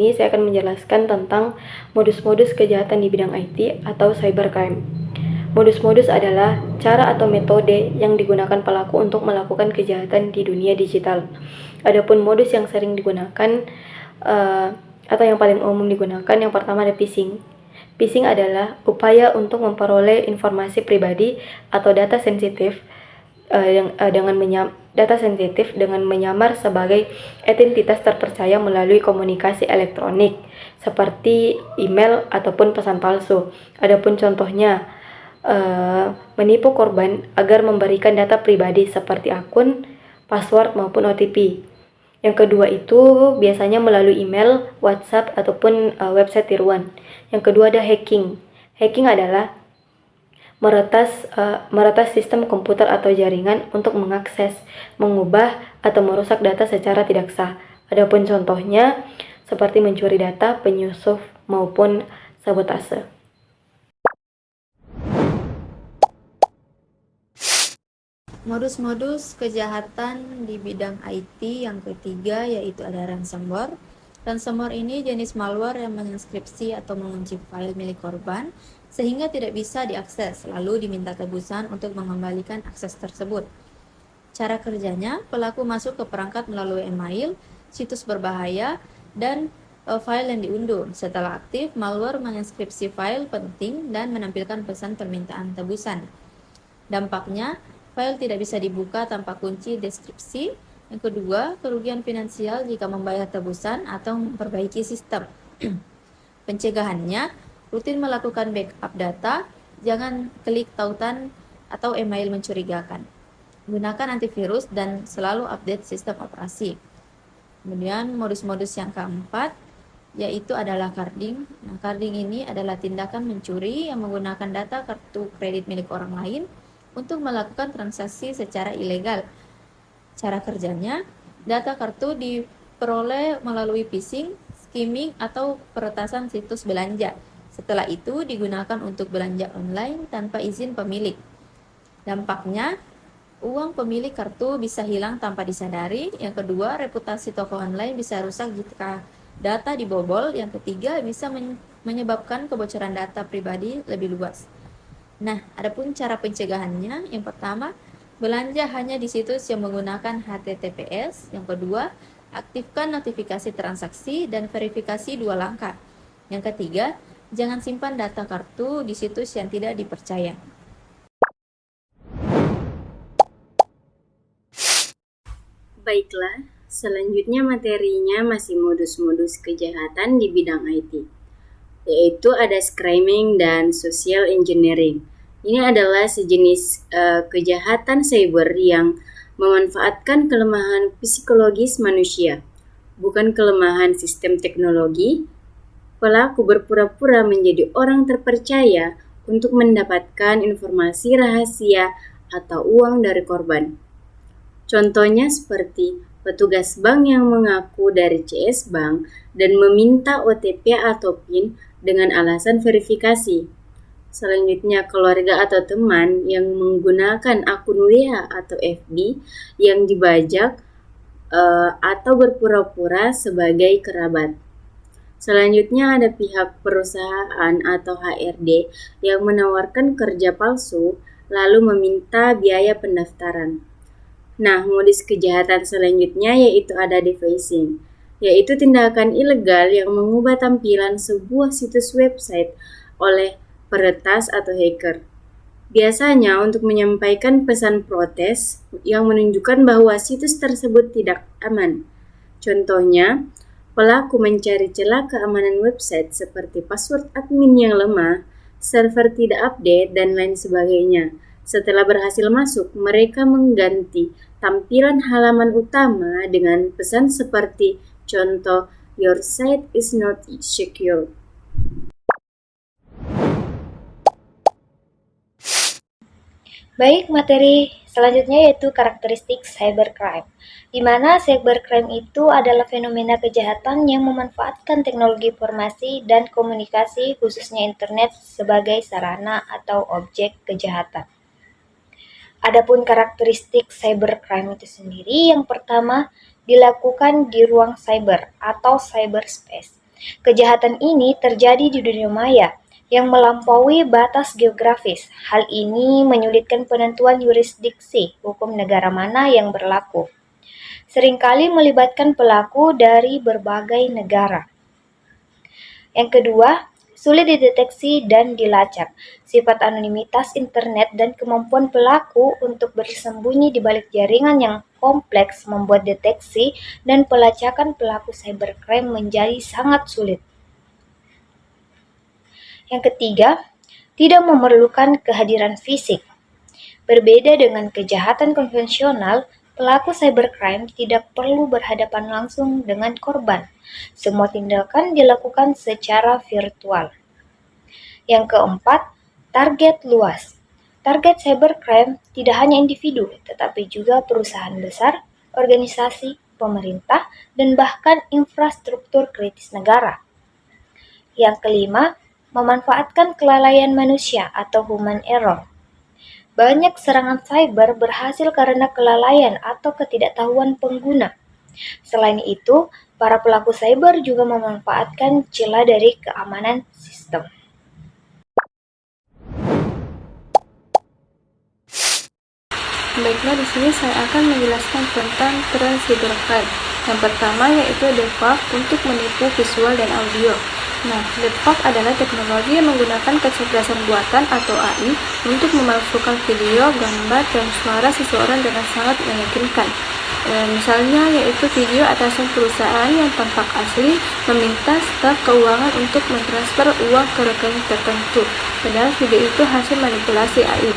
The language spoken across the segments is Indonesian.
ini saya akan menjelaskan tentang modus-modus kejahatan di bidang IT atau cybercrime. Modus-modus adalah cara atau metode yang digunakan pelaku untuk melakukan kejahatan di dunia digital. Adapun modus yang sering digunakan atau yang paling umum digunakan, yang pertama ada phishing. Phishing adalah upaya untuk memperoleh informasi pribadi atau data sensitif dengan menyamar sebagai identitas terpercaya melalui komunikasi elektronik seperti email ataupun pesan palsu. Adapun contohnya, menipu korban agar memberikan data pribadi seperti akun, password maupun OTP. Yang kedua itu biasanya melalui email, WhatsApp ataupun website tiruan. Yang kedua ada hacking. Hacking adalah meretas sistem komputer atau jaringan untuk mengakses, mengubah, atau merusak data secara tidak sah. Adapun contohnya seperti mencuri data, penyusup, maupun sabotase. Modus-modus kejahatan di bidang IT yang ketiga yaitu ada ransomware. Ransomware ini jenis malware yang menginskripsi atau mengunci file milik korban sehingga tidak bisa diakses, lalu diminta tebusan untuk mengembalikan akses tersebut. Cara kerjanya, pelaku masuk ke perangkat melalui email, situs berbahaya, dan file yang diunduh. Setelah aktif, malware menginskripsi file penting dan menampilkan pesan permintaan tebusan. Dampaknya, file tidak bisa dibuka tanpa kunci deskripsi. Yang kedua, kerugian finansial jika membayar tebusan atau memperbaiki sistem. Pencegahannya, rutin melakukan backup data, jangan klik tautan atau email mencurigakan. Gunakan antivirus dan selalu update sistem operasi. Kemudian modus-modus yang keempat yaitu adalah carding. Nah, carding ini adalah tindakan mencuri yang menggunakan data kartu kredit milik orang lain untuk melakukan transaksi secara ilegal. Cara kerjanya, data kartu diperoleh melalui phishing, skimming, atau peretasan situs belanja. Setelah itu digunakan untuk belanja online tanpa izin pemilik. Dampaknya, uang pemilik kartu bisa hilang tanpa disadari. Yang kedua, reputasi toko online bisa rusak jika data dibobol. Yang ketiga, bisa menyebabkan kebocoran data pribadi lebih luas. Nah, adapun cara pencegahannya, yang pertama, belanja hanya di situs yang menggunakan HTTPS. Yang kedua, aktifkan notifikasi transaksi dan verifikasi 2 langkah. Yang ketiga, jangan simpan data kartu di situs yang tidak dipercaya. Baiklah, selanjutnya materinya masih modus-modus kejahatan di bidang IT, yaitu ada scrimming dan social engineering. Ini adalah sejenis kejahatan cyber yang memanfaatkan kelemahan psikologis manusia, bukan kelemahan sistem teknologi. Pelaku berpura-pura menjadi orang terpercaya untuk mendapatkan informasi rahasia atau uang dari korban. Contohnya seperti petugas bank yang mengaku dari CS Bank dan meminta OTP atau PIN dengan alasan verifikasi. Selanjutnya, keluarga atau teman yang menggunakan akun WA atau FB yang dibajak atau berpura-pura sebagai kerabat. Selanjutnya ada pihak perusahaan atau HRD yang menawarkan kerja palsu lalu meminta biaya pendaftaran. Nah, modus kejahatan selanjutnya yaitu ada defacing, yaitu tindakan ilegal yang mengubah tampilan sebuah situs website oleh peretas atau hacker. Biasanya untuk menyampaikan pesan protes yang menunjukkan bahwa situs tersebut tidak aman. Contohnya, pelaku mencari celah keamanan website seperti password admin yang lemah, server tidak update, dan lain sebagainya. Setelah berhasil masuk, mereka mengganti tampilan halaman utama dengan pesan seperti contoh, "Your site is not secure." Baik, materi selanjutnya yaitu karakteristik cybercrime, di mana cybercrime itu adalah fenomena kejahatan yang memanfaatkan teknologi informasi dan komunikasi, khususnya internet, sebagai sarana atau objek kejahatan. Adapun karakteristik cybercrime itu sendiri, yang pertama dilakukan di ruang cyber atau cyberspace. Kejahatan ini terjadi di dunia maya yang melampaui batas geografis. Hal ini menyulitkan penentuan yurisdiksi hukum negara mana yang berlaku. Seringkali melibatkan pelaku dari berbagai negara. Yang kedua, sulit dideteksi dan dilacak. Sifat anonimitas internet dan kemampuan pelaku untuk bersembunyi di balik jaringan yang kompleks membuat deteksi dan pelacakan pelaku cybercrime menjadi sangat sulit. Yang ketiga, tidak memerlukan kehadiran fisik. Berbeda dengan kejahatan konvensional, pelaku cybercrime tidak perlu berhadapan langsung dengan korban. Semua tindakan dilakukan secara virtual. Yang keempat, target luas. Target cybercrime tidak hanya individu, tetapi juga perusahaan besar, organisasi, pemerintah, dan bahkan infrastruktur kritis negara. Yang kelima, memanfaatkan kelalaian manusia atau human error. Banyak serangan cyber berhasil karena kelalaian atau ketidaktahuan pengguna. Selain itu, para pelaku cyber juga memanfaatkan celah dari keamanan sistem. Baiklah, di sini saya akan menjelaskan tentang tren cybercrime. Yang pertama yaitu deepfake untuk menipu visual dan audio. Nah, deepfake adalah teknologi yang menggunakan kecerdasan buatan atau AI untuk memalsukan video, gambar, dan suara seseorang dengan sangat meyakinkan. Misalnya yaitu video atasan perusahaan yang tampak asli meminta staf keuangan untuk mentransfer uang ke rekening tertentu, padahal video itu hasil manipulasi AI.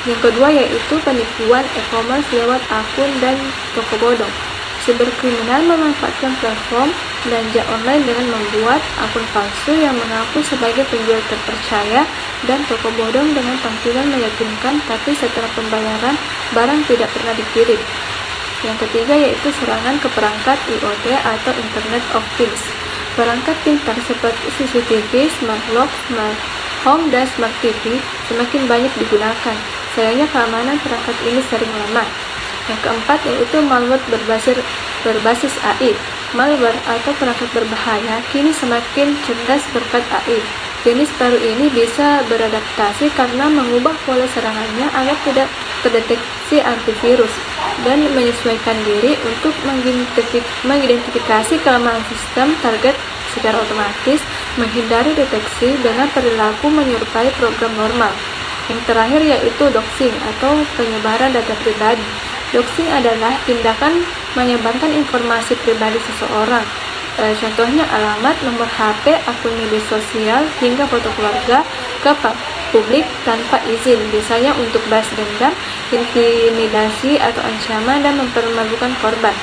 Yang kedua yaitu penipuan e-commerce lewat akun dan toko bodong. Cyberkriminal memanfaatkan platform belanja online dengan membuat akun palsu yang mengaku sebagai penjual terpercaya dan toko bodong dengan tampilan meyakinkan, tapi setelah pembayaran barang tidak pernah dikirim. Yang ketiga yaitu serangan ke perangkat IoT atau Internet of Things. Perangkat pintar seperti CCTV, smart lock, smart home, dan smart TV semakin banyak digunakan. Sayangnya keamanan perangkat ini sering lemah. Yang keempat yaitu malware berbasis AI. Malware atau perangkat berbahaya kini semakin cerdas berkat AI. Jenis baru ini bisa beradaptasi karena mengubah pola serangannya agar tidak terdeteksi antivirus dan menyesuaikan diri untuk mengidentifikasi kelemahan sistem target secara otomatis, menghindari deteksi dengan perilaku menyerupai program normal. Yang terakhir yaitu doxing atau penyebaran data pribadi. Doxing adalah tindakan menyebarkan informasi pribadi seseorang, contohnya alamat, nomor HP, akun media sosial, hingga foto keluarga ke publik tanpa izin, biasanya untuk balas dendam, intimidasi atau ancaman, dan mempermalukan korban.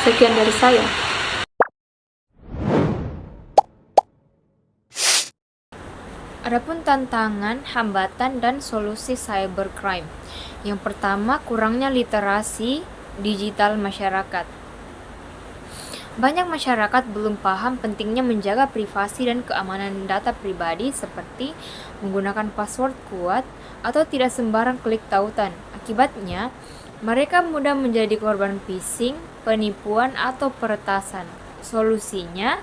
Sekian dari saya. Adapun tantangan, hambatan, dan solusi cybercrime. Yang pertama, kurangnya literasi digital masyarakat. Banyak masyarakat belum paham pentingnya menjaga privasi dan keamanan data pribadi seperti menggunakan password kuat atau tidak sembarang klik tautan. Akibatnya, mereka mudah menjadi korban phishing, penipuan, atau peretasan. Solusinya,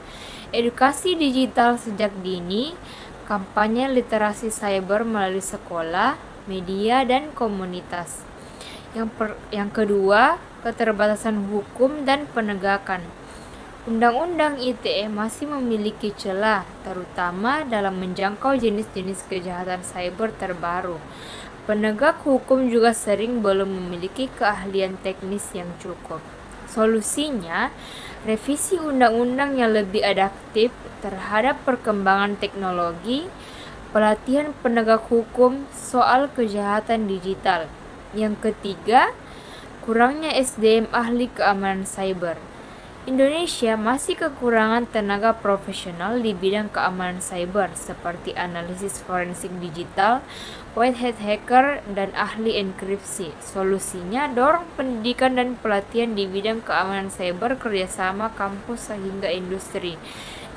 edukasi digital sejak dini, kampanye literasi cyber melalui sekolah, media, dan komunitas. Yang kedua, keterbatasan hukum dan penegakan. Undang-undang ITE masih memiliki celah, terutama dalam menjangkau jenis-jenis kejahatan cyber terbaru. Penegak hukum juga sering belum memiliki keahlian teknis yang cukup. Solusinya, revisi undang-undang yang lebih adaptif terhadap perkembangan teknologi, pelatihan penegak hukum soal kejahatan digital. Yang ketiga, kurangnya SDM ahli keamanan cyber. Indonesia masih kekurangan tenaga profesional di bidang keamanan cyber seperti analisis forensik digital, white hat hacker, dan ahli enkripsi. Solusinya, dorong pendidikan dan pelatihan di bidang keamanan cyber kerjasama kampus sehingga industri.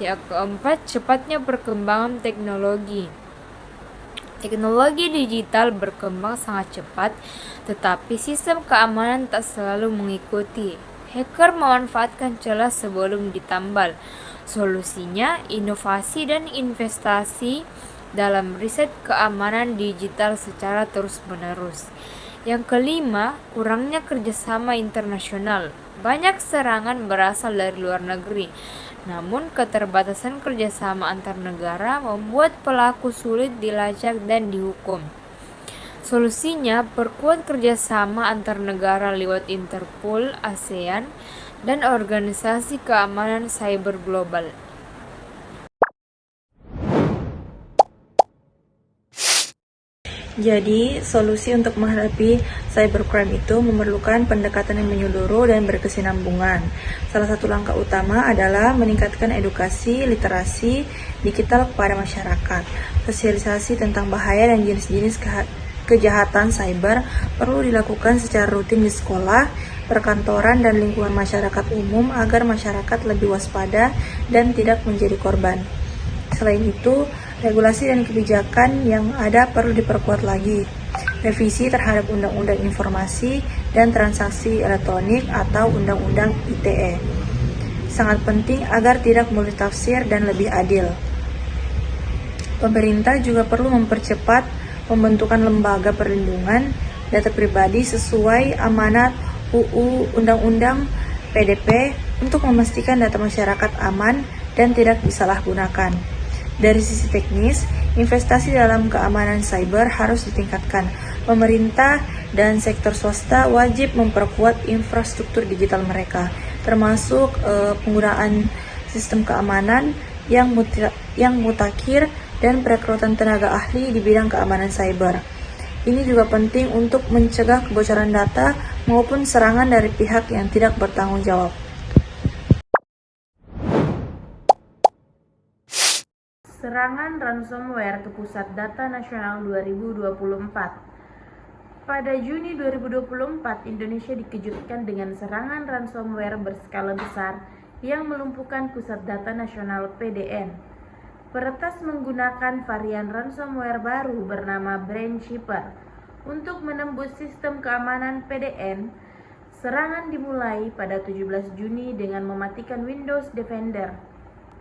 Yang keempat, cepatnya perkembangan teknologi. Teknologi digital berkembang sangat cepat, tetapi sistem keamanan tak selalu mengikuti. Hacker memanfaatkan celah sebelum ditambal. Solusinya, inovasi dan investasi dalam riset keamanan digital secara terus-menerus. Yang kelima, kurangnya kerjasama internasional. Banyak serangan berasal dari luar negeri, namun keterbatasan kerjasama antar negara membuat pelaku sulit dilacak dan dihukum. Solusinya, perkuat kerjasama antar negara lewat Interpol, ASEAN, dan Organisasi Keamanan Cyber Global. Jadi, solusi untuk menghadapi cybercrime itu memerlukan pendekatan yang menyeluruh dan berkesinambungan. Salah satu langkah utama adalah meningkatkan edukasi literasi digital kepada masyarakat. Sosialisasi tentang bahaya dan jenis-jenis kejahatan cyber perlu dilakukan secara rutin di sekolah, perkantoran, dan lingkungan masyarakat umum agar masyarakat lebih waspada dan tidak menjadi korban. Selain itu, regulasi dan kebijakan yang ada perlu diperkuat lagi. Revisi terhadap Undang-Undang Informasi dan Transaksi Elektronik atau Undang-Undang ITE sangat penting agar tidak multitafsir dan lebih adil. Pemerintah juga perlu mempercepat pembentukan lembaga perlindungan data pribadi sesuai amanat UU Undang-Undang PDP untuk memastikan data masyarakat aman dan tidak disalahgunakan. Dari sisi teknis, investasi dalam keamanan cyber harus ditingkatkan. Pemerintah dan sektor swasta wajib memperkuat infrastruktur digital mereka, termasuk penggunaan sistem keamanan yang mutakhir dan perekrutan tenaga ahli di bidang keamanan cyber. Ini juga penting untuk mencegah kebocoran data maupun serangan dari pihak yang tidak bertanggung jawab. Serangan ransomware ke Pusat Data Nasional 2024. Pada Juni 2024, Indonesia dikejutkan dengan serangan ransomware berskala besar yang melumpuhkan Pusat Data Nasional PDN. Peretas menggunakan varian ransomware baru bernama Brainshipper untuk menembus sistem keamanan PDN. Serangan dimulai pada 17 Juni dengan mematikan Windows Defender.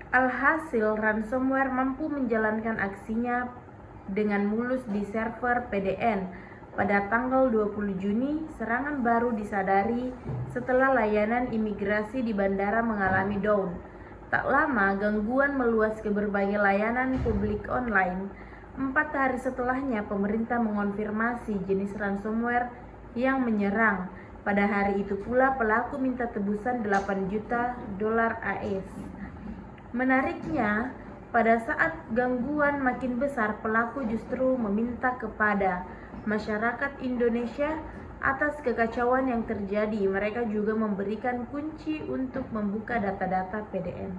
Alhasil, ransomware mampu menjalankan aksinya dengan mulus di server PDN. Pada tanggal 20 Juni, serangan baru disadari setelah layanan imigrasi di bandara mengalami down. Tak lama, gangguan meluas ke berbagai layanan publik online. 4 hari setelahnya, pemerintah mengonfirmasi jenis ransomware yang menyerang. Pada hari itu pula, pelaku minta tebusan 8 juta dolar AS. Menariknya, pada saat gangguan makin besar, pelaku justru meminta kepada masyarakat Indonesia atas kekacauan yang terjadi. Mereka juga memberikan kunci untuk membuka data-data PDN.